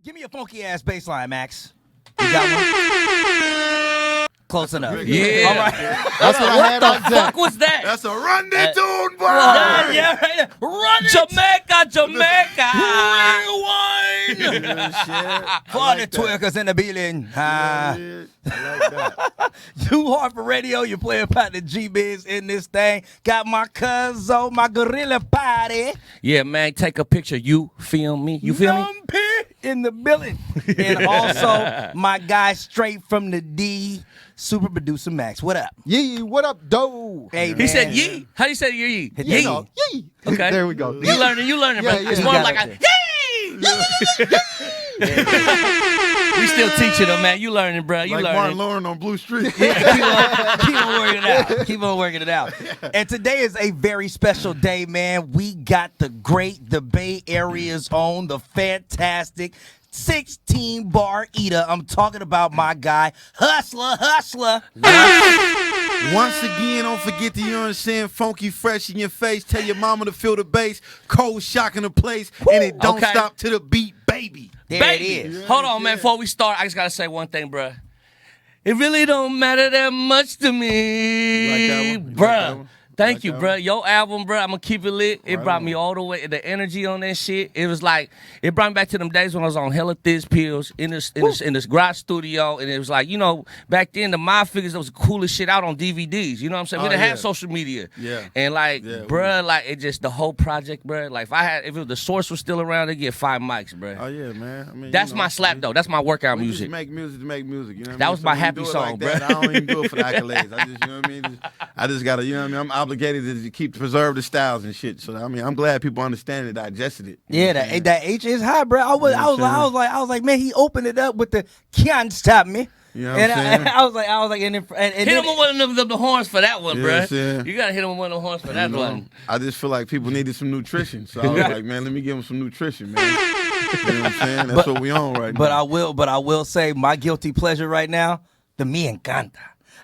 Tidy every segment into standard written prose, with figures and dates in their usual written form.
Give me a funky ass bass line, Max. You got one? Close enough. Yeah. All right. That's what I had on What the deck. fuck was that? That's a run that tune, boy. Yeah, right there. Run it. Jamaica. Rewind. For the twerkers in the building. I like that. Too hard for radio. You're playing part of G Biz in this thing. Got my cousin, my gorilla party. Yeah, man, take a picture. You feel me? You feel me? Numpy in the building. And also my guy straight from the D, super producer Max. What up? Yee, what up, doe? Hey, He man. said yee. How do you say yee? Yee. You know, yee. Okay. There we go. You learning, Yeah, bro. yeah, It's you more got like it. a yee. We still teaching them, man. You learning, bro. You Like learning. Martin Lauren on Blue Street. Keep on working it out. Keep on working it out. And today is a very special day, man. We got the great, the Bay Area's own, the fantastic 16-bar eater. I'm talking about my guy, Hustler. Once again, don't forget the, you know what I'm saying, funky fresh in your face. Tell your mama to feel the bass. Cold shock in the place. And it don't Okay. stop to the beat, baby. There Baby. it is. Hold on, man. Before we start, I just gotta say one thing, bruh. It really don't matter that much to me, You like that one? You like that bruh. one? Thank You you, like bruh. that Your album, bruh. I'm gonna keep it lit. It Right brought on. me all the way. The energy on that shit. It was like it brought me back to them days when I was on hella thiz pills in this garage studio, and it was like, you know, back then the Mob Figaz, that was the coolest shit out on DVDs. You know what I'm saying? We Oh, didn't yeah. have social media. Yeah. And like, Yeah, bruh, like it just the whole project, bruh. Like if the Source was still around, they'd get 5 mics, bruh. Oh, yeah, man. I mean, That's you know, my slap though. That's my workout we music. just make music to make music. You know what I mean? That was my when you happy do it song, like that, bruh. I don't even do it for the accolades. I just, you know what I mean? I just gotta, you know what I mean? I'm obligated to keep preserve the styles and shit. So I mean, I'm glad people understand it, digested it. You Yeah, know what I'm saying? that H is high, bro. I was like, man, he opened it up with the "Can't Stop Me." You know what and I'm saying? I was like, and Hit then, him with one of the horns for that one, You know what I'm bruh. saying? You gotta hit him with one of the horns for that You know, one. I just feel like people needed some nutrition. So I was like, man, let me give them some nutrition, man. You know what I'm saying? That's what we on right but now. I will say my guilty pleasure right now, the Me Encanta.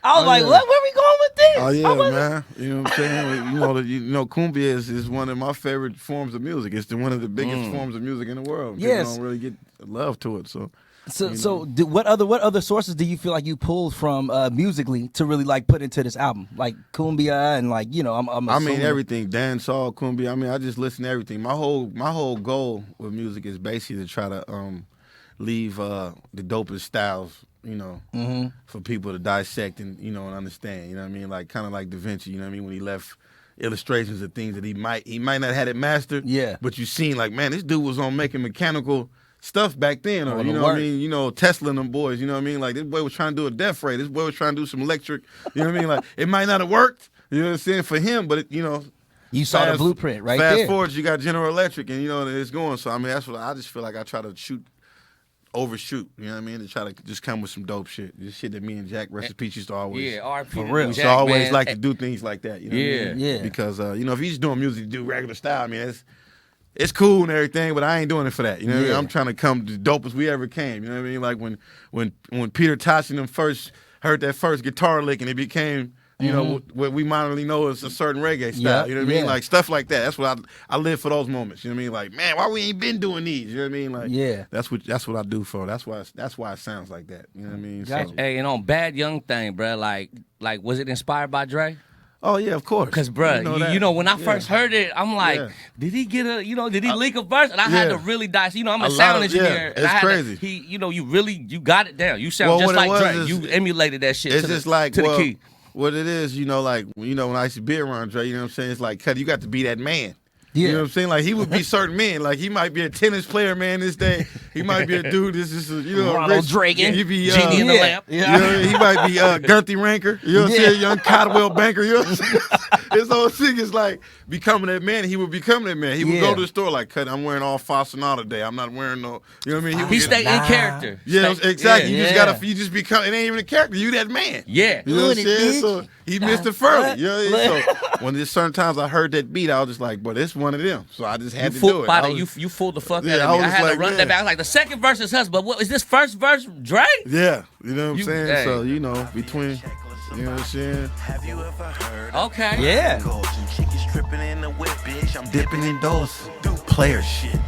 I was like, yeah. what? Where we going with this? Oh I yeah, wasn't- man. You know what I'm saying? You know, cumbia is one of my favorite forms of music. It's one of the biggest forms of music in the world. Yes. People don't really get love to it. So What other sources do you feel like you pulled from musically to really like put into this album, like cumbia and like, you know, I'm I mean assuming- everything, dancehall, cumbia. I mean, I just listen to everything. My whole goal with music is basically to try to leave the dopest styles, you know, for people to dissect and, you know, and understand. You know what I mean? Like kind of like Da Vinci. You know what I mean? When he left illustrations of things that he might not have it mastered. Yeah. But you seen like, man, this dude was on making mechanical stuff back then, or On you the know what I work. mean? You know, Tesla and them boys. You know what I mean? Like this boy was trying to do a death ray. This boy was trying to do some electric. You know what I mean? Like it might not have worked. You know what I'm saying for him, but it, you know. you saw the blueprint right Fast there. forward, you got General Electric, and you know it's going. So I mean, that's what I just feel like I try to overshoot. You know what I mean? To try to just come with some dope shit. Just shit that me and Jack Recipes used to always. Yeah, RP. For real. We used Jack, to always man. like to do things like that. You know what I mean? Yeah. Because you know, if he's doing music to do regular style, I mean, it's cool and everything, but I ain't doing it for that. You know what I mean? Yeah. I'm trying to come the dopest we ever came. You know what I mean? Like when Peter Tosh and them first heard that first guitar lick and it became, you know, what we moderately know as a certain reggae style. Yeah, You know what I mean? yeah. Like stuff like that. That's what I live for those moments. You know what I mean? Like, man, why we ain't been doing these? You know what I mean? Like, Yeah. that's what I do for. That's why it sounds like that. You know what I mean? Gotcha. So, Hey, and on Bad Young Thing, bruh, like was it inspired by Dre? oh yeah, of course. Because, bruh, that. you know, when I Yeah. first heard it, I'm like, Yeah. did he get did he leak a verse? And I had Yeah. to really dice. You know, I'm a A sound lot of- engineer. yeah, and I it's had crazy. You got it down. You sound Well, just what it like was Dre. is- You emulated that shit It's to just the, like to well, the key. what it is, you know, like when I used to be around Dre, you know what I'm saying? It's like, you got to be that man. Yeah. You know what I'm saying? Like he would be certain men. Like he might be a tennis player, man, this day. He might be a dude. This is you know, Ronald rich, Reagan, He be Genie in the yeah. lamp. You know, he might be Gunthy Ranker. You know what I'm Yeah. saying? Young Cotwell Banker. You know what I'm saying? His whole thing is like becoming that man. He would become that man. He would Yeah. go to the store like, "Cut, I'm wearing all Fastenal today. I'm not wearing no." You know what I mean? He would stay get- in character. Yeah, Stay- exactly. Yeah. You just gotta. You just become. It ain't even a character. You that man. Yeah. You know what I'm Doing it, saying? bitch. So he missed it further. You know, so when there's certain times I heard that beat, I was just like, "But it's one of them." So I just had to do it. I was- You fooled the fuck Yeah, out I of me. I was had like, to run man. that back. I was like, the second verse is hus, but what is this first verse Dre? Yeah, you know what I'm You- saying? hey. So, you know, between, you know what I'm saying? Have you ever heard Okay. Yeah. Golden chickies tripping in the whip, bitch? I'm Dipping in those player shit.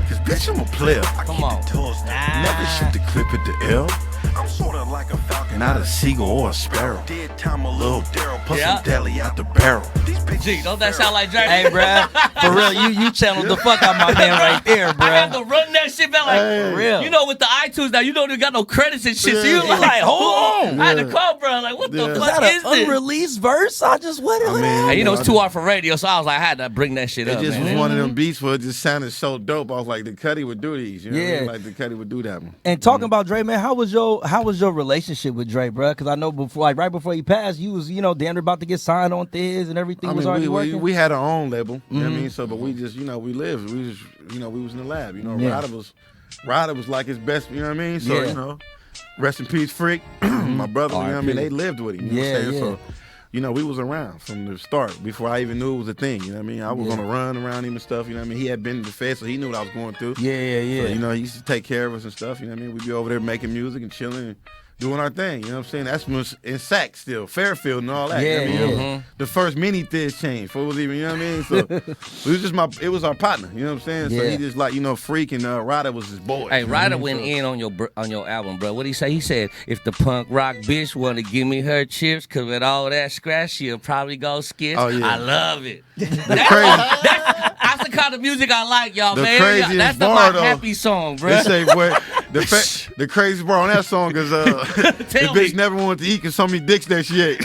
Cause Bitch, I'm a player. Come on. Never shoot the clip at the L. I'm sorta like a falcon, Not a seagull or a sparrow. dead time a little Daryl. Put Yeah. some deli out the barrel. These bitches Gee, don't that sound like Dre? Hey, bruh. For real, you channeled the fuck out my man right there, I had to bruh. run that shit back like, For real. you know, with the iTunes now, you don't even got no credits and shit. So you Yeah. like, hold on. I had to Yeah. call, bro. Like, what the Yeah. Is fuck that is an this? unreleased verse? I just what? I mean, Hey, you know, it's I too hard for radio, so I was like, I had to bring that shit It up, just man. was one of them beats where it just sounded so dope. I was like, the Cuddy would do these. You know what I mean? Yeah. Like the Cuddy would do that one. And talking about Dre, man, how was your relationship with Dre, bruh? Because I know before, like right before he passed, you was damn near about to get signed on Thiz and everything I was mean, already we working. we had our own label. You know what I mean? So, but we just, we lived. We just, we was in the lab. You know, Yeah. Ryder was like his best. You know what I mean? So, Yeah. rest in peace, Freak. My brother. You know what I mean? They lived with him. You know what I'm saying? Yeah. So, we was around from the start before I even knew it was a thing. You know what I mean? I was Yeah. on a run around him and stuff. You know what I mean? He had been in the Fed, so he knew what I was going through. yeah. So, he used to take care of us and stuff. You know what I mean? We'd be over there making music and chilling and doing our thing. You know what I'm saying? That's when in Sac still, Fairfield and all that. Yeah, you know what I mean? yeah. The first mini Thiz change. Before it was even, you know what I mean? So it was our partner. You know what I'm saying? So Yeah. he just like, Freak and Ryder was his boy. Hey, you know Ryder what I went mean? in on your album, bro. What did he say? He said, if the punk rock bitch want to give me her chips, cause with all that scratch, she'll probably go skits. Oh, yeah. I love it. That's the kind of music I like, y'all, The man. craziest That's bar, my though, happy song, bro. They say, boy, the crazy part on that song is the Tell bitch me. never wanted to eat because so many dicks that she ate.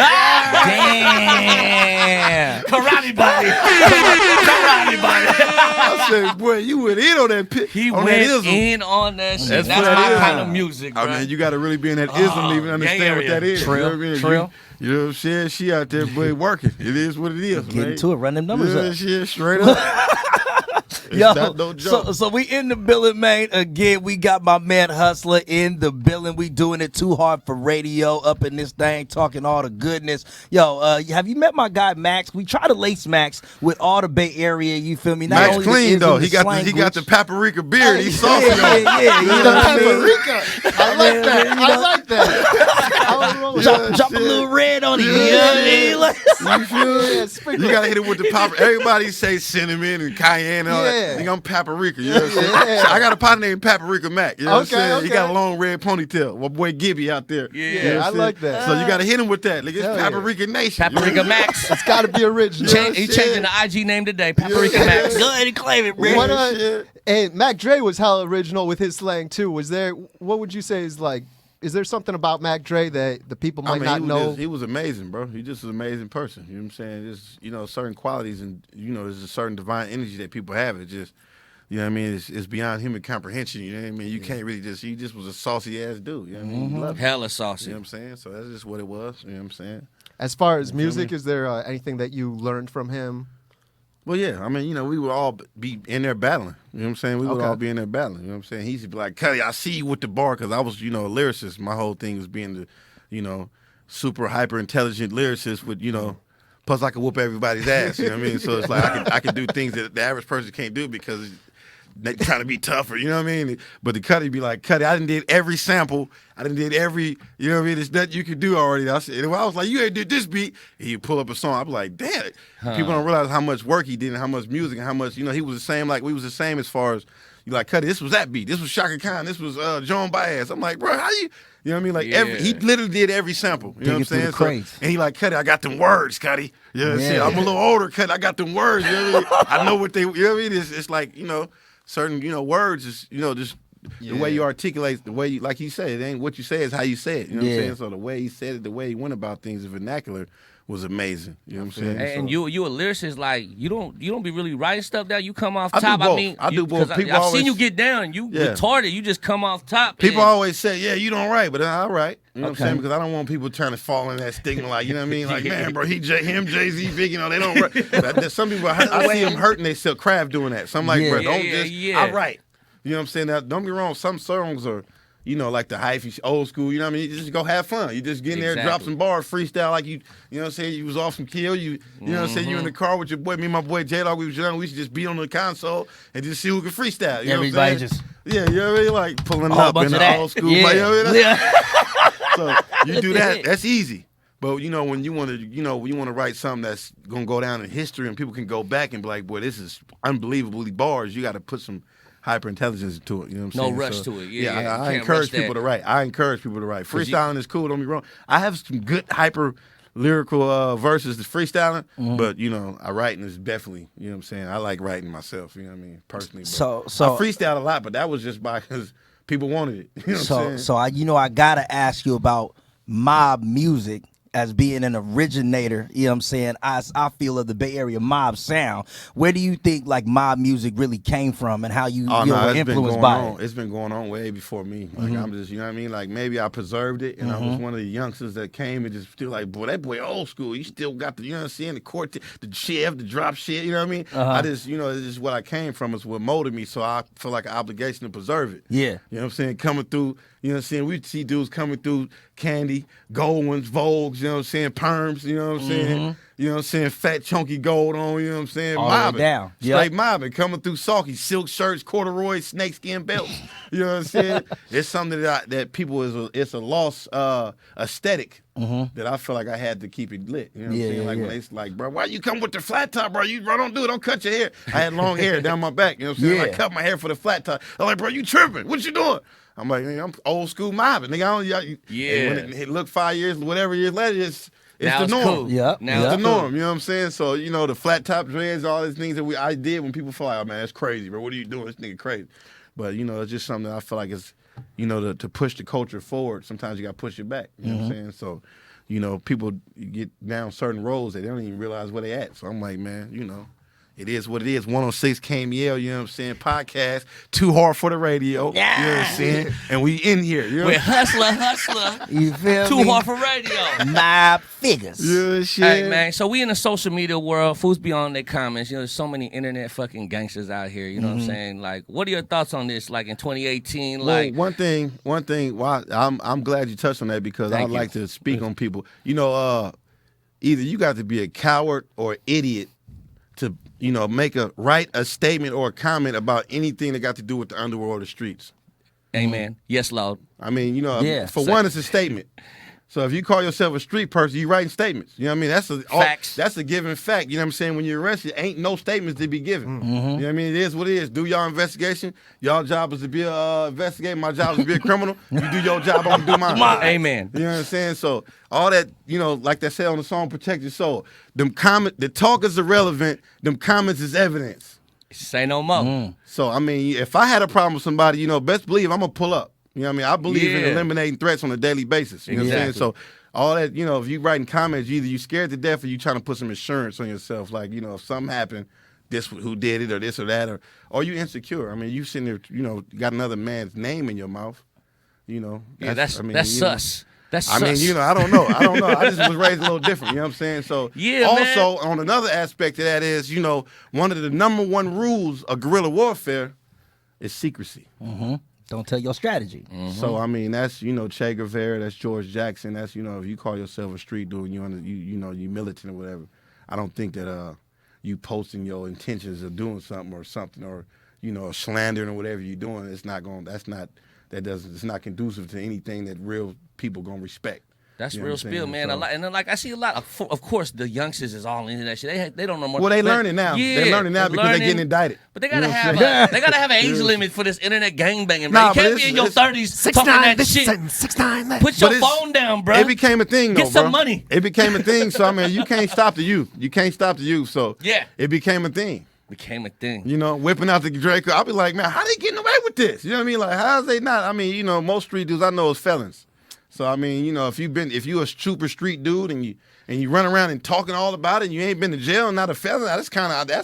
Damn. Karate body. Karate body. I said, boy, you would eat on that pit. He on went that ism. in on that shit. That's That's what my it is. kind of music, bro. I mean, you got to really be in that ism to even understand what area. that is. Trill, you know what I mean? trill. You know what I'm saying? She out there, boy, working. It is what it is, Getting man. to it, run them numbers yeah, up. Shit, straight up. It's Yo, not no joke. so we in the building, man. Again, we got my man Hustler in the building. We doing it too hard for radio up in this thing, talking all the goodness. Yo, have you met my guy Max? We try to lace Max with all the Bay Area. You feel me? Not Max only the clean ism, though. the He got the paprika beard. He's yeah, saucy on it. yeah. You know what I mean? Paprika. I like that. I like that. I was rolling. Drop a little red on it. You know what I mean? Like, You feel me? Yeah, sprinkle. You gotta hit it with the paprika. Everybody say cinnamon and cayenne and all Yeah. that. Think I'm paprika. You know what I'm saying? Yeah. So I got a partner named Paprika Mac. You know what I'm Okay, saying? He got a okay. long red ponytail. My boy Gibby out there. Yeah. You know what I I'm like saying? that. So you gotta hit him with that. Like it's Hell yeah. Paprika Nation. Paprika Max. It's got to be original. He changing the IG name today. Paprika Yeah. Max. go ahead and claim it, bro. What, shit. and Mac Dre was hella original with his slang too. What would you say is like? Is there something about Mac Dre that the people might not know? He was amazing, bro. He just an amazing person. You know what I'm saying? Just certain qualities and there's a certain divine energy that people have. It just you know what I mean? It's beyond human comprehension. You know what I mean? You can't really he just was a saucy ass dude. You know what I mean? He loved it. Hella You saucy. know what I'm saying? So that's just what it was. You know what I'm saying? As far as music, is there anything that you learned from him? Well, yeah. I mean, we would all be in there battling. You know what I'm saying? We would Okay. all be in there battling. You know what I'm saying? He used to be like, Cuddy, I see you with the bar because I was, a lyricist. My whole thing was being the, super hyper intelligent lyricist with, plus I could whoop everybody's ass. You know what I mean? So it's like I could do things that the average person can't do because they trying to be tougher, you know what I mean? But the Cuddy be like, Cuddy, I done did every sample. I done did every, you know what I mean? There's nothing you could do already. I was like, you ain't did this beat. And you pull up a song. I was like, damn it. People don't realize how much work he did and how much music and how much, he was the same, like we was the same as far as, you like, Cuddy, this was that beat. This was Shaka Khan. This was Joan Baez. I'm like, bro, how you know what I mean? Like, he literally did every sample. You know what I'm saying? So, and he like, Cuddy, I got them words, Cuddy. You know what I'm saying? I'm a little older, Cuddy. I got them words. You know what I mean? I know what they, you know what I mean? It's like, certain, words is, just the way you articulate, the way you, like you say, it ain't what you say, is how you say it. You know what I'm saying? So the way he said it, the way he went about things, the vernacular was amazing. You know what I'm saying? And So- you a lyricist, like you don't be really writing stuff down. You come off I do top. both. I mean, I do both. 'cause People I've always- seen you get down. You Yeah. retarded. You just come off top. People and- always say, yeah, you don't write, but I write. You know what I'm saying? Because I don't want people trying to fall in that stigma, like, you know what I mean? Like, man, bro, him, Jay-Z, Big, they don't write. There's some people, I see them hurting themselves craft doing that. So I'm like, Yeah. bro, don't Yeah. I write. You know what I'm saying? Now, don't be wrong, some songs are, like the Hyphy, old school, you know what I mean? You just go have fun. You just get in there, drop Exactly. some bars, freestyle like you know what I'm saying? You was off some kill. You know what I'm saying? You in the car with your boy, me and my boy J-Dog, we was young. We used to just be on the console and just see who could freestyle. You know Everybody what I'm saying? just- Yeah, you know what I mean? Like pulling A whole up bunch in of the that. old school. Yeah. Like, you know what I mean? Yeah. So you do that, that's easy. But when you want to write something that's gonna go down in history and people can go back and be like, boy, this is unbelievably bars. You got to put some hyper intelligence to it. You know what I'm No saying? rush to it. Yeah, I you can't encourage rush that. people to write. I encourage people to write. 'Cause Freestyling is cool. Don't be wrong. I have some good hyper lyrical verses to freestyling, but you know, writing is definitely, you know what I'm saying? I like writing myself, you know what I mean, personally. But So I freestyle a lot, but that was just because people wanted it. You know what I'm saying? I gotta ask you about mob music as being an originator, you know what I'm saying, I feel of the Bay Area mob sound. Where do you think like mob music really came from and how you were influenced by it? It's been going on way before me. Like I'm just, you know what I mean? Like maybe I preserved it and I was one of the youngsters that came and just still like, boy, that boy old school. He still got the, you know what I'm saying, the quartet, the chev, the drop shit, you know what I mean? I just, you know, it's just what I came from. It's what molded me, so I feel like an obligation to preserve it. Yeah. You know what I'm saying? Coming through, you know what I'm saying? We see dudes coming through Candy, gold ones, Vogues, you know what I'm saying? Perms, you know what I'm saying? You know what I'm saying? Fat, chunky gold on, you know what I'm saying? All the way Mobbing. down. Straight mobbing. Coming through Salky, silk shirts, corduroy, snakeskin belts. You know what I'm saying? It's something that people, it's a lost aesthetic that I feel like I had to keep it lit. You know what I'm saying? Like when they like, bro, why you come with the flat top, bro? Bro, don't do it. Don't cut your hair. I had long hair down my back. You know what I'm saying? I cut my hair for the flat top. I'm like, bro, you tripping. What you doing? I'm like, I'm old school mobbing. Nigga, and when it look 5 years, whatever years later, it's Now the norm. cool. Yep. Now It's it's the norm, you know what I'm saying? So, you know, the flat top dreads, all these things that I did when people feel like, oh, man, that's crazy, bro. What are you doing? This nigga crazy. But, you know, it's just something that I feel like is, you know, to push the culture forward, sometimes you got to push it back. You know what I'm saying? So, you know, people get down certain roads that they don't even realize where they at. So I'm like, man, you know, it is what it is. 106 KMEL, you know what I'm saying? Podcast, too hard for the radio. Yeah. You know what I'm saying? And we in here. You know We're what hustler. You feel Too me? hard for radio. Mob Figaz. Yeah, shit. Hey man, so we in the social media world. Fools be on their comments. You know, there's so many internet fucking gangsters out here. You know what I'm saying? Like, what are your thoughts on this? Like in 2018, like one thing. Why I'm glad you touched on that because Thank I'd you. like to speak on people. You know, either you got to be a coward or idiot to, you know, write a statement or a comment about anything that got to do with the underworld or the streets. amen. Yes, Lord. I mean, you know, Yeah. for one, it's a statement. So if you call yourself a street person, you writing statements. You know what I mean? Facts. That's a given fact. You know what I'm saying? When you're arrested, ain't no statements to be given. You know what I mean? It is what it is. Do y'all investigation. Y'all job is to be a investigator. My job is to be a criminal. You do your job, I'm gonna do mine. Amen. You know what I'm saying? So all that, you know, like they say on the song "Protect Your Soul," the talk is irrelevant. Them comments is evidence. Say no more. So I mean, if I had a problem with somebody, you know, best believe I'm gonna pull up. You know what I mean? I believe in Yeah. eliminating threats on a daily basis. You know what I'm saying? Exactly. So all that, you know, if you writing comments, either you scared to death or you trying to put some insurance on yourself. Like, you know, if something happened, this who did it or this or that, or you insecure. I mean, you sitting there, you know, got another man's name in your mouth. You know, Yeah, that's I mean, that's you know, sus. That's I mean, sus. you know, I don't know. I just was raised a little different. You know what I'm saying? So Yeah, also on another aspect of that is, you know, one of the number one rules of guerrilla warfare is secrecy. Don't tell your strategy. So I mean, that's, you know, Che Guevara, that's George Jackson, that's, you know, if you call yourself a street dude, you know, you militant or whatever. I don't think that you posting your intentions of doing something or you know, slandering or whatever you're doing, it's not conducive to anything that real people gonna respect. That's You know real what I'm spill, saying? man. So- A lot, and then, like I see a lot of course, the youngsters is all into that shit. They don't know more. Well, they but- learning now. Yeah, They're learning now because they're getting indicted. But they You gotta know what have I'm they gotta have an age limit for this internet gangbanging, man. Nah, You but can't be in your 30s talking that shit. 6'9", Put your But it's- phone down, bro. It became a thing, though, Get some bro. money. It became a thing, so I mean, you can't stop the youth. You can't stop the youth, so Yeah. it became a thing. Became a thing. You know, whipping out the Draco. I'll be like, man, how they getting away with this? You know what I mean? Like, how's they not? I mean, you know, most street dudes I know is felons. So I mean, you know, if you a super street dude and you run around and talking all about it, and you ain't been to jail and not a felon, that's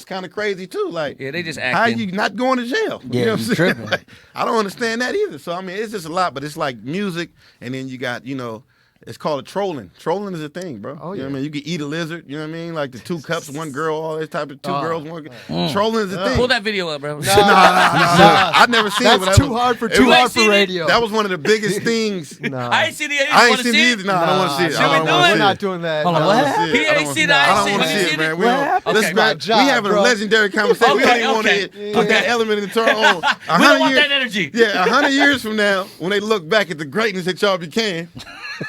kind of crazy too. Like, Yeah, they just how acting. you not going to jail? Yeah, you know what you I'm saying? tripping. Like, I don't understand that either. So I mean, it's just a lot, but it's like music, and then you got, you know, it's called trolling. Trolling is a thing, bro. Oh, You know yeah. what I mean? You can eat a lizard, you know what I mean? Like the 2 cups, 1 girl, all this type of 2 girls, 1 girl. Trolling is a thing. Pull that video up, bro. Nah. I've never seen it. but That's that too was- hard for it too was- hard for seen it? radio. That was one of the biggest things. Nah. I ain't seen it. I ain't Wanna seen see it either. No, I don't want to see it. Should I we don't do wanna it? see We're not doing that. Hold on, No. what I don't happened? wanna see He it. I ain't don't seen wanna- it. I I ain't don't seen want it. to You see seen it, man. it? We don't. Okay, Let's my back. job, We having bro. a legendary conversation. We don't Okay, even want okay. to put that element into our own. We don't want that energy. Yeah, 100 years from now, when they look back at the greatness that y'all became,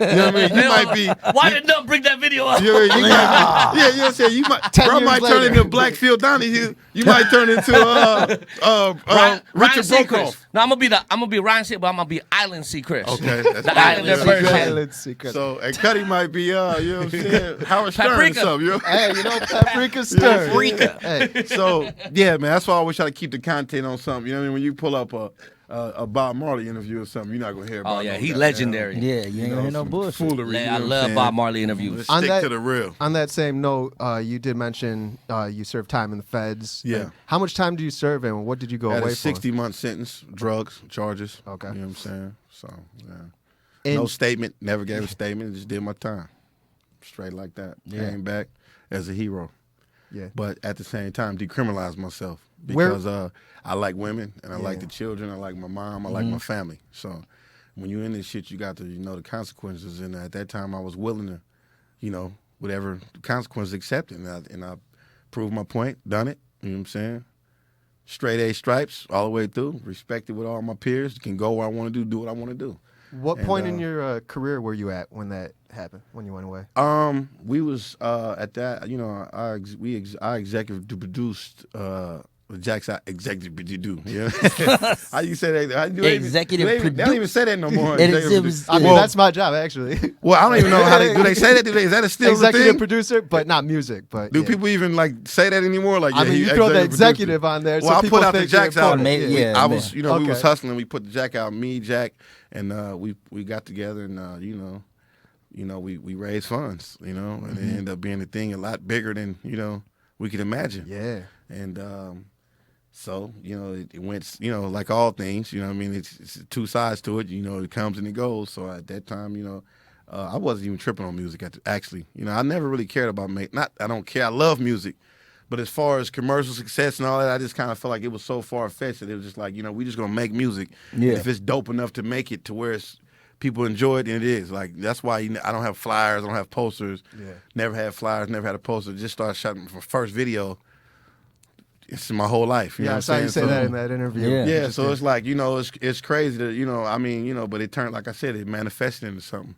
You know what I mean? You might be. Why did Nub bring that video up? You know, you might be, yeah, you know what I'm saying? You might, 10 bro years might turn later. into Blackfield Donahue. You might turn into Ryan Richard Seacrest. Brokoff. No, I'm gonna be Ryan Seacrest, but I'm gonna be Island Seacrest. Okay, that's The Islander Island version. Seacrest. Island secret. So, and Cuddy might be, you know what I'm saying? Howard Stern or Paprika. something. You know? Hey, you know, Paprika Stern. Paprika. Hey, So, yeah, man, that's why I always try to keep the content on something. You know what I mean? When you pull up a Bob Marley interview or something, you're not going to hear about Oh yeah, no he goddamn, legendary. Yeah, you ain't gonna hear no some bullshit. Foolery, you know I what I'm love saying? Bob Marley interviews. Let's On stick that- to the real. on that same note, you did mention you served time in the feds. Yeah. And how much time do you serve, and what did you go Had away a 60-month sentence, drugs, charges. Okay. You know what I'm saying? So, yeah. And- No statement, never gave a statement, just did my time. Straight like that. Yeah. Came back as a hero. Yeah. But at the same time, decriminalized myself Where- because I like women and I like Yeah. the children. I like my mom. I like my family. So when you're in this shit, you got to know the consequences. And at that time, I was willing to, whatever the consequences, accept it. And I proved my point, done it. You know what I'm saying? Straight A stripes all the way through. Respected with all my peers. Can go where I want to do what I want to do. What And, point in your career were you at when that happened? When you went away? We was at that. I executive produced Jack's executive produce. Yeah, how you say that? How you do it? Executive They don't even say that no more. It is- Executive it was- produ- I mean, well, that's my job actually. well, I don't even know how they do. They say that? Is that still the Executive thing? producer, but not music. But Do yeah. people even like say that anymore? Like, I yeah, mean, he you throw the executive executive producer. on there. Well, so I people put out the think you're Jack's album. important. Maybe, yeah. I was, we Okay. was hustling. We put the Jack out. Me, Jack, and we got together and we raised funds. And it ended up being a thing a lot bigger than we could imagine. Yeah. And so, it went, like all things, what I mean? It's two sides to it, it comes and it goes. So at that time, I wasn't even tripping on music, actually. I never really cared about I don't care, I love music. But as far as commercial success and all that, I just kind of felt like it was so far-fetched that it was just like, we just going to make music. Yeah. If it's dope enough to make it to where people enjoy it, and it is. Like, that's why I don't have flyers, I don't have posters. Yeah. Never had flyers, never had a poster. Just started shooting my first video. It's my whole life. You know Yeah, I what saw I'm you say saying? that in that interview. Yeah. Yeah, so it's like, it's crazy that, but it turned, like I said, it manifested into something.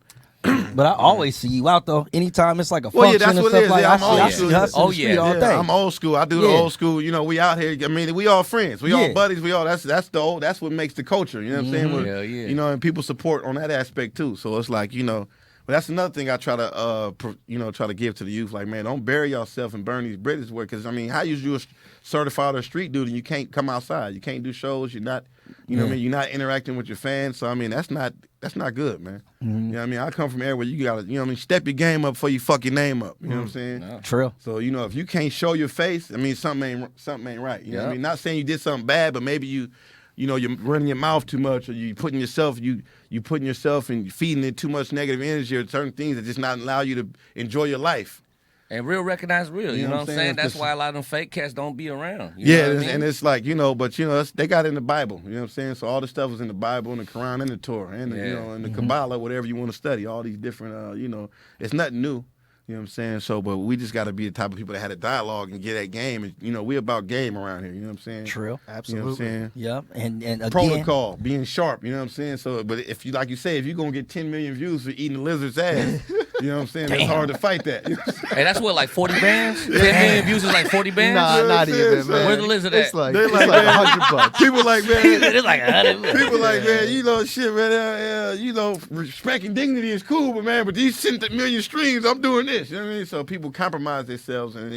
But I always see you out though. Anytime it's like a Well, yeah, function that's and what stuff it is. like Yeah, I'm I old see school. you hustling Oh, the street yeah. all Yeah, day. I'm old school. I do the Yeah. old school. We out here. I mean, we all friends. We all Yeah. buddies. We all that's what makes the culture. You know what I'm saying? Hell yeah. And people support on that aspect too. So it's like but that's another thing I try to try to give to the youth. Like, man, don't bury yourself and burn these bridges. Because I mean, how you a certified or street dude and you can't come outside? You can't do shows. You're not. What I mean? You're not interacting with your fans. So I mean, that's not good, man. You know what I mean? I come from everywhere. You gotta, step your game up before you fuck your name up. You know what I'm saying? True. So if you can't show your face, I mean something ain't right. You know what I Yeah. mean? Not saying you did something bad, but maybe you're running your mouth too much, or you putting yourself and feeding it too much negative energy or certain things that just not allow you to enjoy your life. And real recognize real. You know what I'm saying? That's Because- why a lot of them fake cats don't be around. You know Yeah, what I mean? and it's like they got it in the Bible. You know what I'm saying? So all the stuff is in the Bible and the Quran and the Torah and and the Kabbalah, whatever you want to study. All these different, it's nothing new. You know what I'm saying? So, but we just got to be the type of people that had a dialogue and get that game. And, we about game around here. You know what I'm saying? True. You know what I'm saying? Yep. And again, Protocol, being sharp, you know what I'm saying? So, but if you, like you say, if you're going to get 10 million views for eating a lizard's ass, you know what I'm saying? It's hard to fight that. You know what I'm saying? Hey, that's what, like 40 bands? 10 million views is like 40 bands? Nah, You know not what I'm even, saying? man. Where's the lizard It's at? like, They it's like, like man. $100. People like, man, It's like 100. people like, man, shit, man, respect and dignity is cool, but man, but these 10 million streams, I'm doing this. You know what I mean? So people compromise themselves, and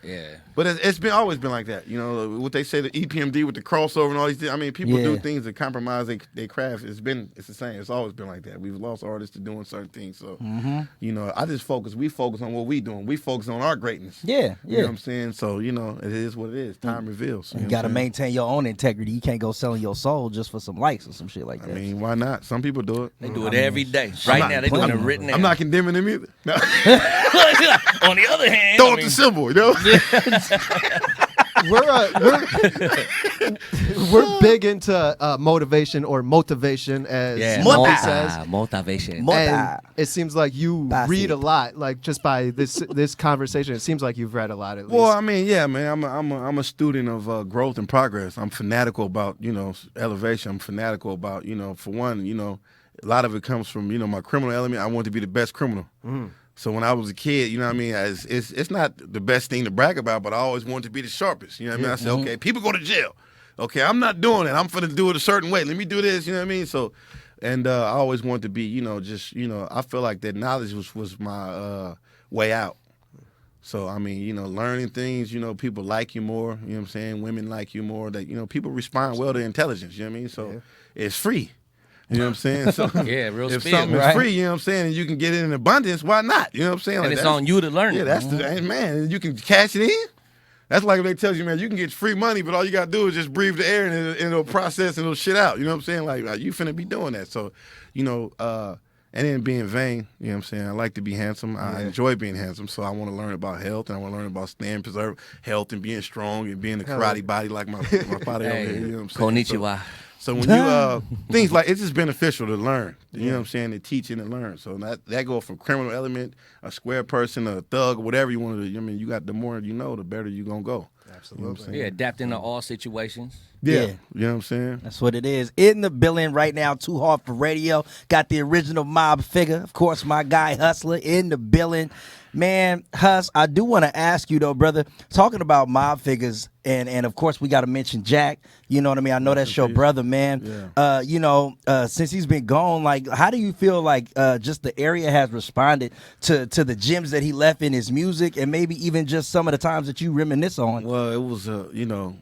Yeah. But it's always been like that. What they say, the EPMD with the crossover and all these things. I mean, people do Yeah. things that compromise their craft. It's the same. It's always been like that. We've lost artists to doing certain things. So, we focus on what we doing. We focus on our greatness. Yeah, You know yeah. what I'm saying? So, it is what it is. Time reveals. You know got what to I'm saying? maintain your own integrity. You can't go selling your soul just for some likes or some shit like I that. mean, why not? Some people do it. They do it every day. Right now, they're doing it written down. I'm not condemning them either. No. On the other hand, Throw it the symbol, We're big into motivation or motivation, as Moby says. Motivation. And it seems like you Bicep. read a lot, like just by this conversation. It seems like you've read a lot at least. Well, I mean, yeah, man. I'm a student of growth and progress. I'm fanatical about elevation. I'm fanatical about for one a lot of it comes from, my criminal element. I want to be the best criminal. So when I was a kid, you know what I mean, it's not the best thing to brag about, but I always wanted to be the sharpest. You know what I mean? I said, okay, people go to jail. Okay, I'm not doing it. I'm finna do it a certain way. Let me do this, you know what I mean? So, and I always wanted to be, I feel like that knowledge was my way out. So, I mean, learning things, people like you more, you know what I'm saying? Women like you more. That, people respond well to intelligence, you know what I mean? So it's free. You know what I'm saying? So yeah, real if spill, something right? is free, you know what I'm saying, and you can get it in abundance, why not? You know what I'm saying? And like, it's on you to learn yeah, it. that's the man. You can cash it in. That's like if they tell you, man, you can get free money, but all you gotta do is just breathe the air and it'll process and it'll shit out. You know what I'm saying? Like you finna be doing that. So, and then being vain, you know what I'm saying? I like to be handsome. I enjoy being handsome, so I want to learn about health and I want to learn about staying preserved health and being strong and being a karate body like my father over here. You know what I'm saying? Konnichiwa. So when you things like it's just beneficial to learn. You know what I'm saying? To teach and to learn. So that go from criminal element, a square person, a thug, whatever you want to do. I mean, you got the more you know, the better you gonna go. Absolutely. You know what I'm Yeah, adapting to all situations. Yeah. Yeah. You know what I'm saying? That's what it is. In the building right now, Too Hard for Radio. Got the original Mob Figure. Of course, my guy Hustler in the building. Man, Hus, I do want to ask you though, brother, talking about Mob Figures, and of course we got to mention Jack. You know what I mean? I know that's your brother, man. Yeah. Since he's been gone, like, how do you feel like just the area has responded to the gems that he left in his music, and maybe even just some of the times that you reminisce on? Well, it was the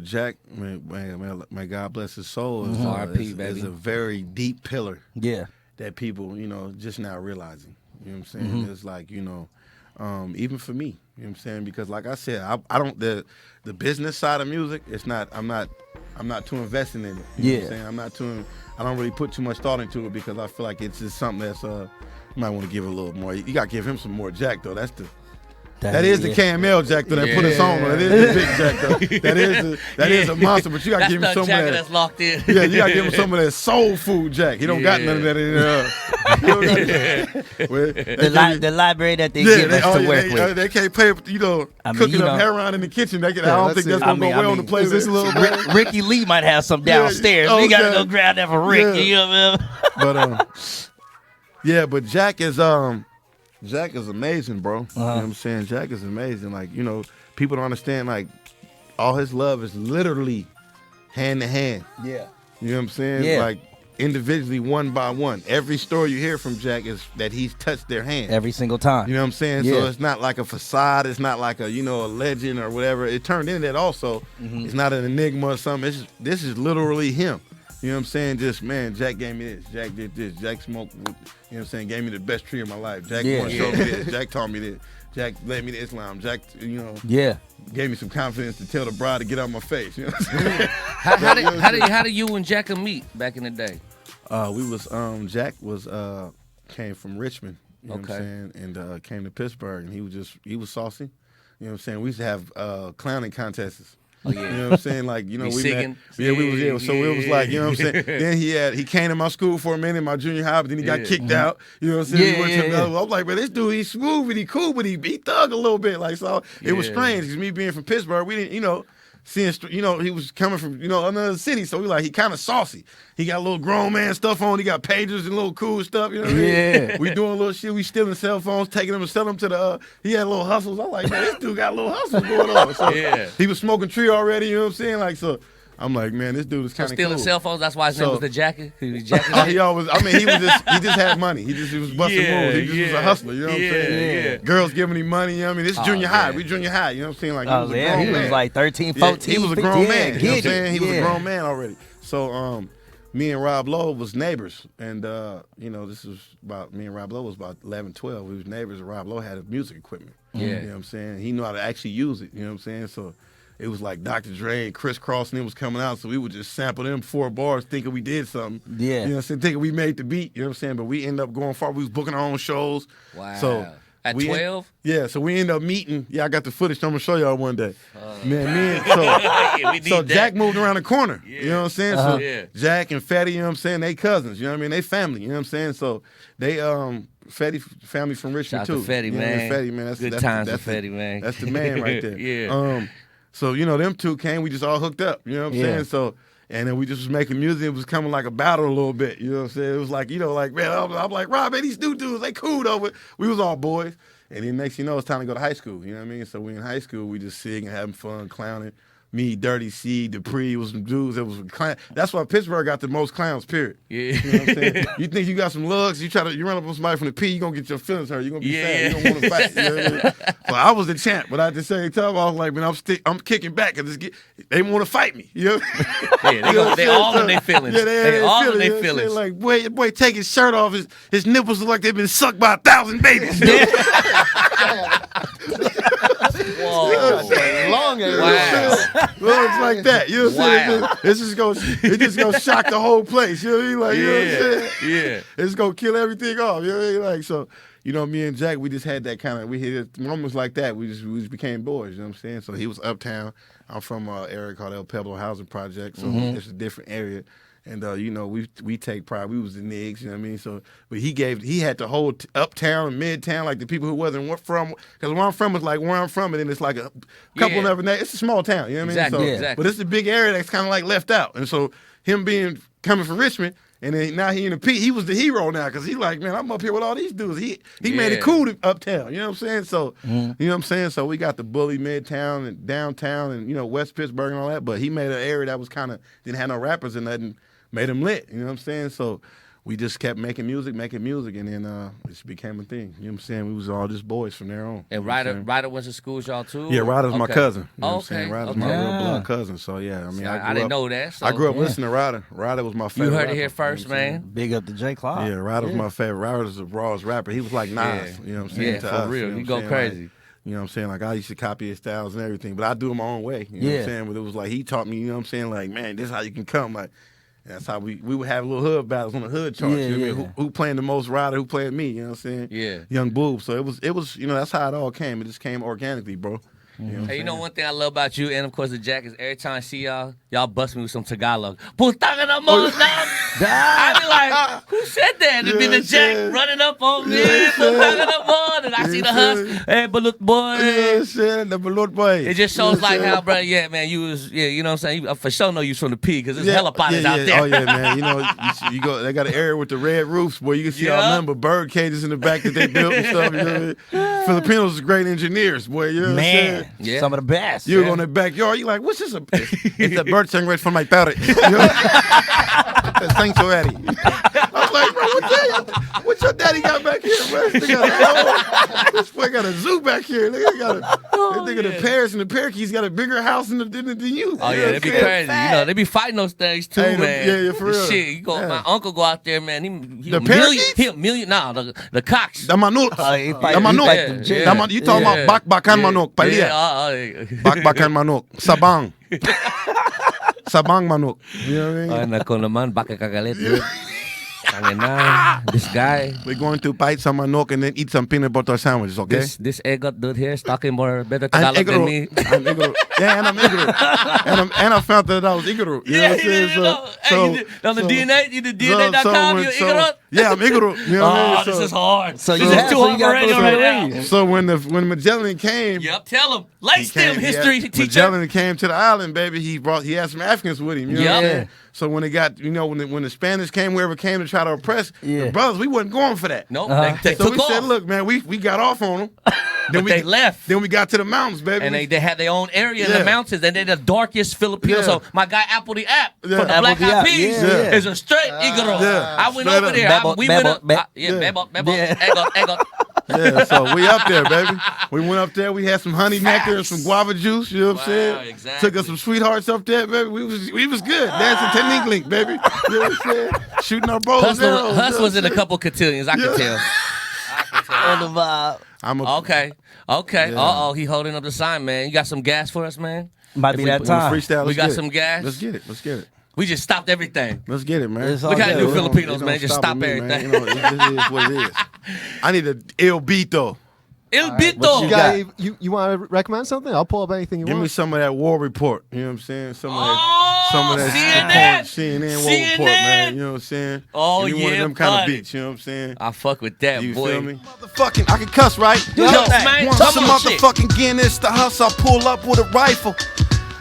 Jack, may God bless his soul, R.I.P., baby. is a very deep pillar Yeah. that people, just now realizing. You know what I'm saying? It's like, even for me, you know what I'm saying? Because like I said, I don't the business side of music, I'm not too invested in it. You know what I'm saying? I don't really put too much thought into it because I feel like it's just something that's you might want to give it a little more. You gotta give him some more Jack though. That is the KMEL Jack though. They put us on. That is the big Jack though. That is a monster. But you gotta give him some of that. That's locked in. Yeah, you gotta give him some of that soul food Jack. He don't got none of that in there. The library that they give us to work with. They can't play, cooking up heroin in the kitchen. I don't think that's gonna go well on the playlist. This a little bit. Ricky Lee might have some downstairs. We gotta go grab that for Rick. Yeah. You know what I mean? But but Jack is amazing, bro. You know what I'm saying? Jack is amazing. Like, people don't understand, like, all his love is literally hand to hand. Yeah. You know what I'm saying? Yeah. Like, individually, one by one. Every story you hear from Jack is that he's touched their hand. Every single time. You know what I'm saying? Yeah. So it's not like a facade. It's not like a legend or whatever. It turned into that also. It's not an enigma or something. This is literally him. You know what I'm saying? Just, man, Jack gave me this. Jack did this. Jack smoked, you know what I'm saying? Gave me the best tree of my life. Jack showed me this. Jack taught me this. Jack led me to Islam. Jack, gave me some confidence to tell the bride to get out my face. You know what I'm saying? How did you and Jacka meet back in the day? Jack came from Richmond. You know what I'm saying? And came to Pittsburgh, and he was saucy. You know what I'm saying? We used to have clowning contests. Oh, yeah. You know what I'm saying? Like, we singing? met. Yeah, we was. Yeah, so it was like, you know what I'm saying? Then he came to my school for a minute, my junior high, but then he got kicked out. You know what I'm saying? He went to another. I was like, man, this dude, he's smooth and he cool, but he thug a little bit. Like, so it was strange because me being from Pittsburgh, we didn't, seeing, he was coming from, another city, so he kind of saucy. He got a little grown man stuff on. He got pagers and little cool stuff. You know what I mean? We doing a little shit. We stealing cell phones, taking them and selling them to the. He had little hustles. I'm like, man, this dude got little hustles going on. So he was smoking tree already. You know what I'm saying? Like, so I'm like, man, this dude is kind of stealing cool. cell phones. That's why his name was the Jacka. He was jacking. He just had money. He was busting moves. He just was a hustler. You know what I'm saying? Yeah. Girls giving him money. You know what I mean? This is junior high. We junior high. You know what I'm saying? Like, he was a grown man. He was like 13, 14. He was a grown man. You know what I'm Get saying? it. He was a grown man already. So me and Rob Lowe was neighbors. And, this was about, me and Rob Lowe was about 11, 12. We was neighbors, and Rob Lowe had music equipment. Yeah. You know what I'm saying? He knew how to actually use it. You know what I'm saying? So it was like Dr. Dre and Criss Cross and them was coming out, so we would just sample them 4 bars thinking we did something. Yeah. You know what I'm saying? Thinking we made the beat, you know what I'm saying? But we ended up going far. We was booking our own shows. Wow. So At 12? Yeah, so we ended up meeting. Yeah, I got the footage. I'm going to show y'all one day. So Jack moved around the corner. Yeah. You know what I'm saying? So Jack and Fetty, you know what I'm saying? They cousins, you know what I mean? They family, you know what I'm saying? So they, Fetty family from Richmond, too. too. Fetty, man. Fetty, man. Good times with Fetty, man. That's the man right there. Yeah. So, them two came, we just all hooked up, you know what I'm saying? So And then we just was making music. It was coming like a battle a little bit. You know what I'm saying? It was like, like, man, I'm like, Rob, man, these new dudes, they cool though. But we was all boys. And then next thing you know, it's time to go to high school. You know what I mean? So we in high school, we just singing, having fun, clowning. Me, Dirty C, Dupree was some dudes that was clown. That's why Pittsburgh got the most clowns, period. Yeah. You know what I'm saying? You think you got some lugs, you run up on somebody from the P, you gonna get your feelings hurt. You gonna be sad. You don't want to fight. You know what I mean? So I was the champ, but at the same time, I was like, man, I'm kicking back because they want to fight me. You know? Yeah, they all in their feelings. Yeah, they all in their feelings. Like, boy, take his shirt off. His nipples look like they've been sucked by 1,000 babies. Whoa. Long area. Wow. Well, it's like that. You know what I'm saying? It just gonna shock the whole place. You know what I mean? Like, you know what I'm saying? Yeah. It's gonna kill everything off. You know what I mean? Like, so, me and Jack, we just had that kind of, we hit moments like that. We just became boys. You know what I'm saying? So he was uptown. I'm from an area called El Pueblo Housing Project, so it's a different area. And we take pride. We was the niggas, you know what I mean? So, but he had the whole uptown and midtown, like the people who wasn't from, because where I'm from is like where I'm from, and then it's like a couple of other neighbors. It's a small town, you know what I mean? So, Exactly. But it's a big area that's kind of like left out. And so him coming from Richmond, and then now he in the P, he was the hero now, because he like, man, I'm up here with all these dudes. He made it cool to uptown, you know what I'm saying? So, you know what I'm saying? So we got the bully midtown and downtown and, West Pittsburgh and all that, but he made an area that was kind of, didn't have no rappers and nothing. Made him lit, you know what I'm saying? So we just kept making music, and then it just became a thing. You know what I'm saying? We was all just boys from there on. And Ryder went to school with y'all too? Yeah, Ryder's my cousin. You know Oh, what I'm saying? Ryder's my real blood cousin. So yeah, I mean, I didn't know that. So. I grew up listening to Ryder. Ryder was my favorite. You heard rapper, it here first, man. Big up to J. Clark. Yeah, Ryder was my favorite. Ryder was the rawest rapper. He was like Nas. You know what I'm saying? Yeah, to for us, real. you know He what go I'm saying? crazy. Like, you know what I'm saying? Like, I used to copy his styles and everything, but I do it my own way. You know what I'm saying? But it was like, he taught me, you know what I'm saying? Like, man, this is how you can come. Like, that's how we would have little hood battles on the hood charts. You know what I mean? Who playing the most Ryder, who playing me, you know what I'm saying? Yeah. Young Boob. So it was, that's how it all came. It just came organically, bro. You know Hey, you know one thing I love about you, and of course the Jack, is every time I see y'all bust me with some Tagalog. Putang na mo, I be like, who said that? It'd be the Jack running up on me. Putang na mo. And I see the Hus. Hey, balut boy. Yeah, shit, the balut boy. It just shows like how, bro, yeah, man, you was, you know what I'm saying? You, for sure know you was from the P, because there's hella potters out there. Oh, yeah, man. You go, they got an area with the red roofs, boy. You can see all number bird cages in the back that they built and stuff. You know what I mean? Filipinos are great engineers, boy. You know what I'm saying? Yeah. Some of the best. You go in the backyard, you like, what's this? It's a bird song right from my parrot. You know? Thanks already. I was like, bro, what your daddy got back here, bro? This boy got a zoo back here. They got the parrots and the parakeets got a bigger house than you. Oh, yeah, that'd be crazy. They be fighting those things too, man. Yeah, for real. Shit, my uncle go out there, man. He The a million, parakeets? he a million, the cocks. The manok. The manok. You talking about bakbakan manok, palia. Bakbakan manok, sabang. Sabang manok. You know what I mean? Nako naman, baka kagalit. This guy. We're going to bite some manok and then eat some peanut butter sandwiches, okay? This egot dude here is talking better I'm Tagalog than me. I'm Igoro. Yeah, and I'm Igoro. and I found that I was Igoro. You know what I'm saying? On the DNA, you did DNA.com, you're Igoro? Yeah, I'm Igoro. You know what I mean? This is hard. So this is too hard for radio right now. So when Magellan came, Yep, tell him. Light STEM history teacher. Magellan came to the island, baby. He had some Africans with him. You know what I'm saying? So when they got, when the Spanish came, whoever came to try to oppress the brothers, we wasn't going for that. Nope. So They took we off. said, look, man, we got off on them. Then they left. Then we got to the mountains, baby. And they had their own area in the mountains, and they're the darkest Filipinos. Yeah. So my guy Apple the App from the Apple Black the Eyed App, Peas yeah. is a straight Igoro. Yeah. I went Straight over up. there. We went up. Bebo. Egot. Yeah, so we up there, baby. We went up there. We had some honey nectar and some guava juice. You know what I'm saying? Exactly. Took us some sweethearts up there, baby. We was good. Dancing to Link, baby. You know what I'm saying? Shooting our bows. Hus was in a couple cotillions. I could tell. On the vibe. Okay. Yeah. He holding up the sign, man. You got some gas for us, man? Might be that time. Freestyle. We got some gas. Let's get it. We just stopped everything. Let's get it, man. Look how good. new Filipinos, It don't man. Just stop with me, everything. Man. It is what it is. I need a El Bito. El Bito. You want to recommend something? I'll pull up anything you Give want. me some of that war report. You know what I'm saying? Some of that CNN war report, man. You know what I'm saying? Oh, Give me one of them kind of beats. You know what I'm saying? I fuck with that, You boy. feel me? Motherfucking, I can cuss, right? Yo, man, Want come some on, shit. motherfucking Guinness, the hustle, I pull up with a rifle.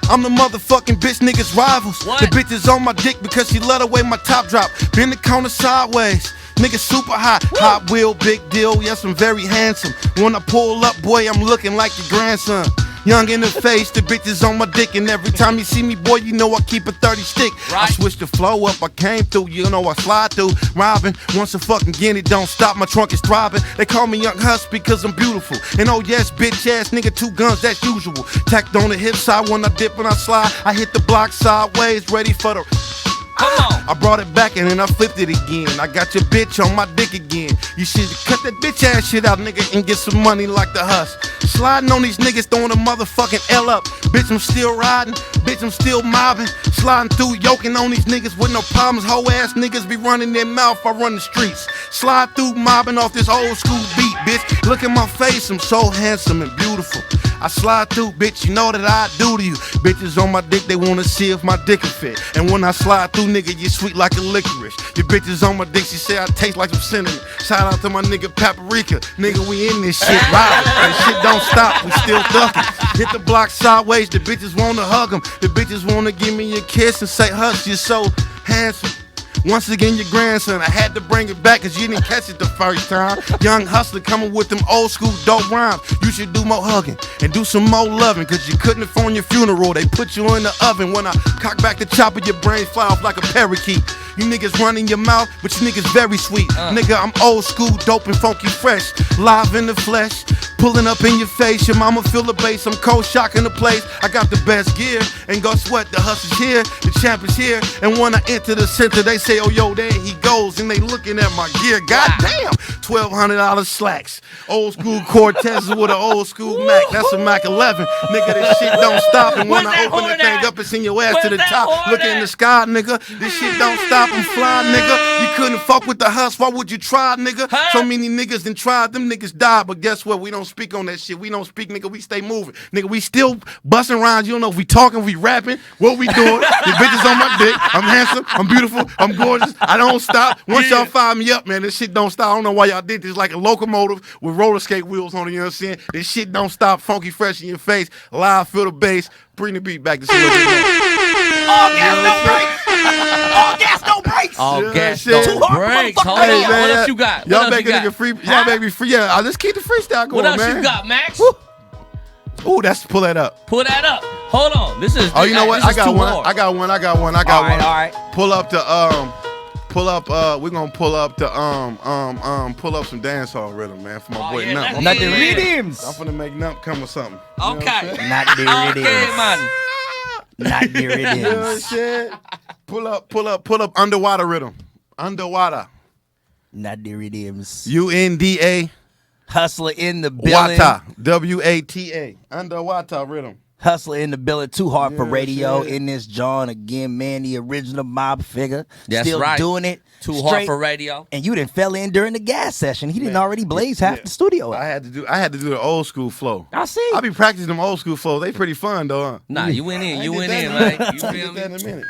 I'm the motherfucking bitch niggas rivals. What? The bitch is on my dick because she let away my top drop. Bend the corner sideways. Nigga super hot, Hot Wheel, big deal, yes I'm very handsome. When I pull up, boy, I'm looking like your grandson. Young in the face, the bitches on my dick. And every time you see me, boy, you know I keep a 30 stick. I Right. switch the flow up, I came through, you know I slide through. Robbing, once a fucking guinea, don't stop, my trunk is throbbing. They call me Young Hus because I'm beautiful. And oh yes, bitch ass nigga, 2 guns, that's usual. Tacked on the hip side when I dip and I slide. I hit the block sideways, ready for the... Come on. I brought it back and then I flipped it again. I got your bitch on my dick again. You should cut that bitch ass shit out, nigga, and get some money like the Hus. Sliding on these niggas, throwing a motherfucking L up. Bitch, I'm still riding. Bitch, I'm still mobbing. Sliding through, yoking on these niggas with no problems. Hoe ass niggas be running their mouth. I run the streets. Slide through, mobbing off this old school beat, bitch. Look at my face, I'm so handsome and beautiful. I slide through, bitch, you know that I do to you. Bitches on my dick, they wanna see if my dick can fit. And when I slide through, nigga, you sweet like a licorice. Your bitches on my dick, she say I taste like some cinnamon. Shout out to my nigga Paprika. Nigga, we in this shit, right? That shit don't stop, we still ducking. Hit the block sideways, the bitches wanna hug them. The bitches wanna give me a kiss and say, Hush, you're so handsome. Once again, your grandson, I had to bring it back cause you didn't catch it the first time. Young hustler coming with them old school dope rhymes. You should do more hugging and do some more loving cause you couldn't afford your funeral. They put you in the oven. When I cock back the chopper, your brain fly off like a parakeet. You niggas running your mouth, but you niggas very sweet. Nigga, I'm old school, dope and funky fresh. Live in the flesh, pulling up in your face. Your mama feel the bass, I'm cold shocking the place. I got the best gear, and guess what? The hustle's here, the champ is here. And when I enter the center, they say, oh yo, there he goes. And they looking at my gear, goddamn. $1,200 slacks. Old school Cortez with an old school Mac. That's a Mac 11. Nigga, this shit don't stop. And when Where's I that open the horn thing at? up, it's in your ass to Where's the that top. horn Look in at? the sky, nigga. This shit don't stop. I'm flying, nigga. You couldn't fuck with the hustle. Why would you try, nigga? Huh? So many niggas done tried. Them niggas died. But guess what? We don't speak on that shit. We don't speak, nigga. We stay moving. Nigga, we still busting rhymes. You don't know if we talking, we rapping, what we doing. The bitches on my dick. I'm handsome. I'm beautiful. I'm gorgeous. I don't stop. Once y'all fire me up, man, this shit don't stop. I don't know why y'all did this. Like a locomotive with roller skate wheels on it. You know what I'm saying? This shit don't stop. Funky fresh in your face. Live, feel the bass. Bring the beat back to some All gas, no brakes. All gas, no brakes. All Yeah, gas, shit. no brakes. Hold Hey, on. man, What else you got? Y'all What else make you a nigga got? free. Y'all make me free. Yeah, let's keep the freestyle going, What else man. you got, Max? Ooh, that's pull that up. Pull that up. Hold on. This is. Oh, you know what? This I is got too one. hard. I got one. All right. Pull up the pull up. We're gonna pull up the pull up some dancehall rhythm, man, for my boy yeah, Nump. let's Not get the it. rhythms. I'm finna make Nump come with something. You know what I'm Okay. saying? Not the Okay, rhythms. man. Not the Good rhythms. shit. Pull up Unda Wata Riddim. Unda Wata. Not the rhythms. UNDA Hustler in the building. Wata. WATA. Unda Wata Riddim. Hustler in the building. Too hard for Yeah, radio shit. in this John again, man. The original mob figure. That's Still right. doing it. Too straight. hard for radio. And you didn't fell in during the gas session. He didn't already blaze half the studio. I had to do the old school flow. I see. I be practicing them old school flows. They pretty fun though, huh? Nah, you went in. You I went get in, that man. You I feel get that me? in a minute.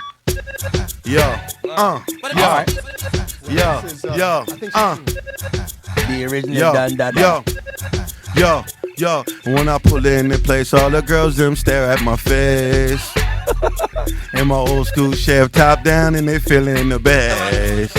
The original Yo, dun dun yo, yo, yo. When I pull in the place, all the girls them stare at my face. And my old school chef top down and they feeling the bass.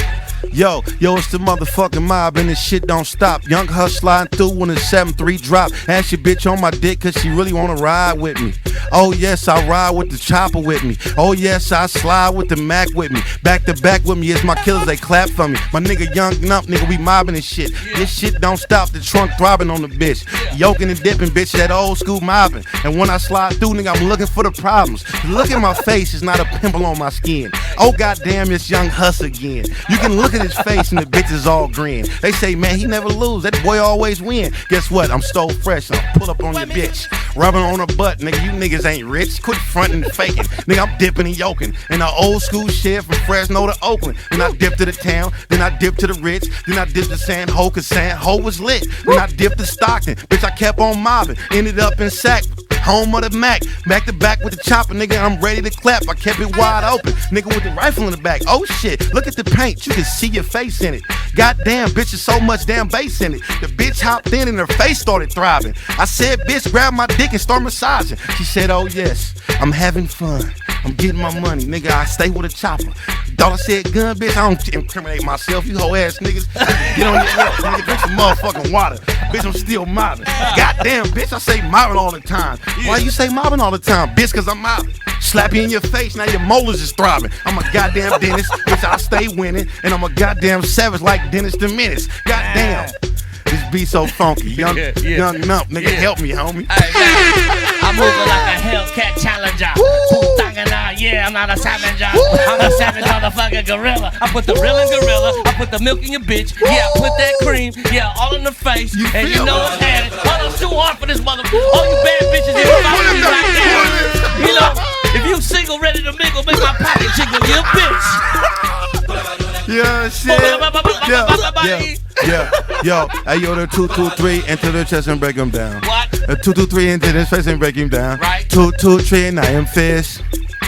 Yo, it's the motherfucking mob and this shit don't stop. Young Hush sliding through when the 7-3 drop. Ask your bitch on my dick cause she really wanna ride with me. Oh yes, I ride with the chopper with me. Oh yes, I slide with the Mac with me. Back to back with me, it's my killers, they clap for me. My nigga Young Nump, nigga, we mobbing and shit. This shit don't stop, the trunk throbbing on the bitch. Yoking and dipping, bitch, that old school mobbing. And when I slide through, nigga, I'm looking for the problems. Look at my face, it's not a pimple on my skin. Oh goddamn, it's Young Huss again. You can look at his face and the bitch is all grin. They say, man, he never lose, that boy always win. Guess what? I'm stole fresh and I pull up on your bitch. Rubbing on her butt, nigga, you niggas ain't rich. Quit frontin' and faking. Nigga, I'm dipping and yoking. And the old school shit from Fresno to Oakland. Then I dip to the town, then I dip to the Ritz, then I dip to San Ho, cause San Ho was lit. Then I dipped to Stockton, bitch, I kept on mobbing. Ended up in Sac, home of the Mac. Back to back with the chopper, nigga, I'm ready to clap. I kept it wide open, nigga with the rifle in the back. Oh shit, look at the paint, you can see your face in it. Goddamn, bitch, is so much damn bass in it. The bitch hopped in and her face started throbbing. I said, bitch, grab my dick and start massaging. She said, oh yes, I'm having fun. I'm getting my money, nigga, I stay with a chopper. Daughter said, gun, bitch, I don't incriminate myself. You hoe ass niggas, get on your left, nigga, drink some motherfucking water. Bitch, I'm still mobbing. Goddamn, bitch, I say mobbing all the time. Why you say mobbing all the time? Bitch, cause I'm mobbing. Slap you in your face, now your molars is throbbing. I'm a goddamn dentist, bitch, I stay winning. And I'm a goddamn savage like Dennis the Menace. Goddamn. This beat so funky. Young Nump, nigga, help me, homie. I'm moving like a Hellcat Challenger. Yeah, I'm not a scavenger. I'm a savage motherfucking gorilla. I put the real in gorilla. I put the milk in your bitch. Yeah, I put that cream. Yeah, all in the face. And you know what's had it. Oh, it's too hard for this motherfucker. All you bad bitches here follow me right now. You know, if you single, ready to mingle, make my pocket jiggle, you bitch. Yeah, shit. Yo, hey, yo, the 2, 2, 3 into the chest and break him down. What? 2, 2, 3 into his face and break him down. Right. 2, 2, 3 and I am fish.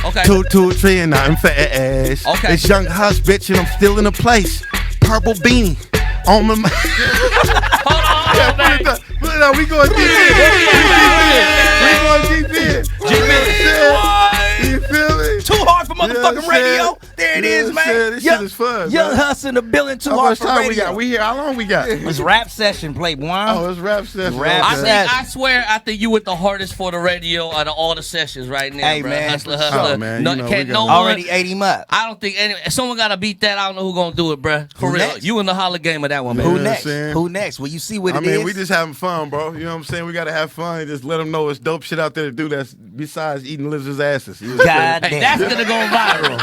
Okay. 2, 2, 3 and I am fast. Okay. It's Young Hush, bitch, and I'm still in the place. Purple beanie on my. Hold on, man. Put it on, we going deep in. We going deep in. G Biz. You feel me? Too hard for motherfucking radio. There it is, man. This shit is fun. Young man. Huss in the building. Too How hard much for time radio. we got? We here. How long we got? It's rap session, play one. Oh, it's rap session. Rap Okay. session. I swear, I think you with the hardest for the radio out of all the sessions right now, Hey, bro. man. Hustler. Oh, man, No, you know, can't we no got- one. Already ate him up. I don't think any. If someone got to beat that, I don't know who gonna do it, bro. For Who real, next? you in the holler game of that one, man. Who know what I'm next? saying? Who next? Well, you see what I it mean, is. we just having fun, bro. You know what I'm saying? We gotta have fun and just let them know it's dope shit out there to do that's besides eating lizards' asses. You know what I'm God Hey, damn. that's gonna go viral.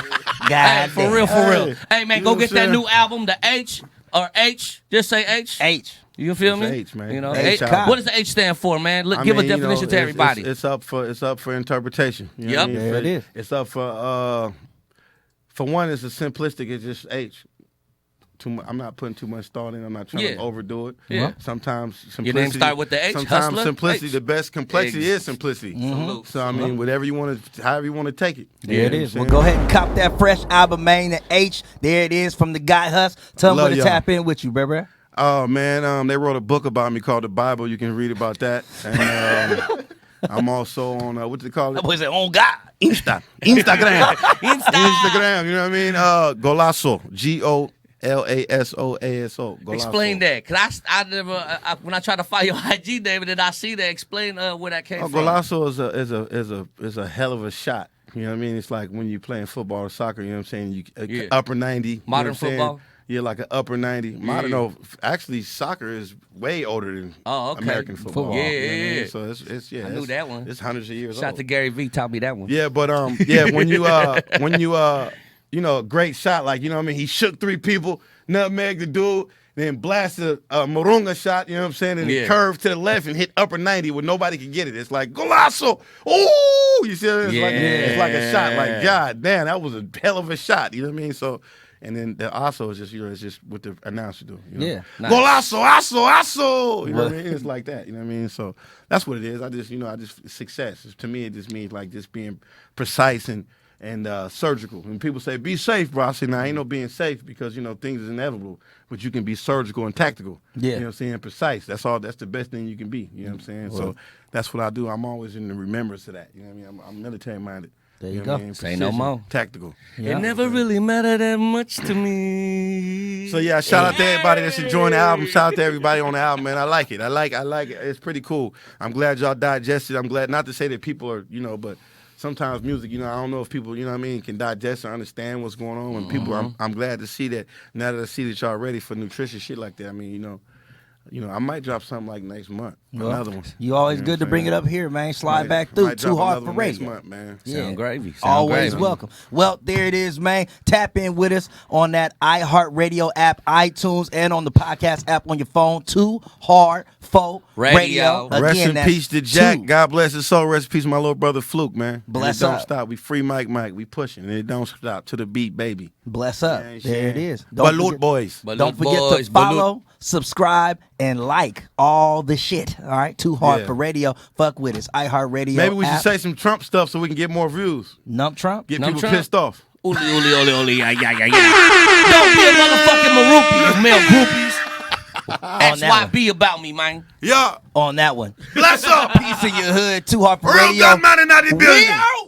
God Hey, for damn. real, for real. Hey, Hey, man, you go know get what that I'm new album, the H or H. Just say H. H. You feel me? It's H, man. You know, H H. album. What does the H stand for, man? Look, I give mean, a you know, definition to it's- everybody. It's up for interpretation. You know Yep. what I mean? Yeah, it is. It's up for one, it's a simplistic. It's just H. I'm not putting too much thought in. I'm not trying Yeah. to overdo it. Yeah. Sometimes simplicity. Your name start with the H, Sometimes Hustler? simplicity, H. the best complexity is simplicity. Salute. So I mean, whatever you want to, however you want to take it. There it You know is. what Well, I'm go ahead and cop that fresh album, man. The H. There it is from the Guy Huss. Tell them Love where to y'all. tap in with you, baby. Oh man, they wrote a book about me called the Bible. You can read about that. And I'm also on what do they call it? That boy said, "Oh God." Instagram. Instagram. You know what I mean? Golasso. GOLASOASO. Golasso. Explain that, cause I never when I try to find your IG, David, and I see that. Explain where that came from. Golasso is a hell of a shot. You know what I mean? It's like when you're playing football or soccer. You know what I'm saying? Yeah. Upper 90. You know Modern what I'm saying? football? Yeah, like an upper 90. Modern, no, actually, soccer is way older than Okay. American football. Yeah, You know what I mean? yeah. So it's I knew that one. It's hundreds of years Shout out old. to Gary V. Taught me that one. Yeah, but when you great shot, like, you know what I mean? He shook 3 people, nutmeg the dude, then blasted a Morunga shot, you know what I'm saying? And Yeah. it curved to the left and hit upper 90 where nobody could get it. It's like, Golasso! Ooh! You see what I mean? It's like a shot. Like, God damn, that was a hell of a shot. You know what I mean? So, and then the also is just, you know, it's just what the announcer do. You know? Yeah. Nice. Golasso, asso! You know what I mean? It's like that. You know what I mean? So that's what it is. Success. To me, it just means like just being precise and surgical. When people say, be safe, bro, I say, nah, ain't no being safe because, you know, things is inevitable, but you can be surgical and tactical. Yeah. You know what I'm saying? Precise. That's the best thing you can be. You know what I'm saying? So that's what I do. I'm always in the remembrance of that. You know what I mean? I'm military minded. There you know go. what I mean? Say no Precision, more. Tactical. Yeah. It never really mattered that much to me. So yeah, shout out to everybody that's enjoying the album. Shout out to everybody on the album, man. I like it. I like it. It's pretty cool. I'm glad y'all digested. I'm glad, not to say that people are, you know, but sometimes music, you know, I don't know if people, you know what I mean, can digest or understand what's going on. And people, I'm glad to see that. Now that I see that y'all ready for nutritious shit like that. I mean, you know, I might drop something like next month. Another one. You always You know good what to I'm bring it saying? up here, man. Slide Might- back through. might Too drop hard another for one next radio. month, man. Sound gravy. Sound Always gravy. welcome. Well, there it is, man. Tap in with us on that iHeartRadio app, iTunes, and on the podcast app on your phone. Too Hard for Radio. Radio. Rest Again, in that's peace to Jack. two. God bless his soul. Rest in peace to my little brother Fluke, man. Bless and it don't up. stop. We free Mike. We pushing. And it don't stop to the beat, baby. Bless up. Yeah, There it shit. is. Balut boys. Don't forget to follow, subscribe, and like all the shit. All right? Too Hard Yeah. for Radio. Fuck with us. iHeartRadio Maybe we should app. say some Trump stuff so we can get more views. Nump Trump. Get Nump people Trump? pissed off. Uli, uli, uli, uli, yeah. Don't be a motherfucking Maruki. Male groupies. On that XYB about me, man. Yeah. On that one. Bless up. Peace in your hood. Too Hard for Real Radio. gun man in the building. We are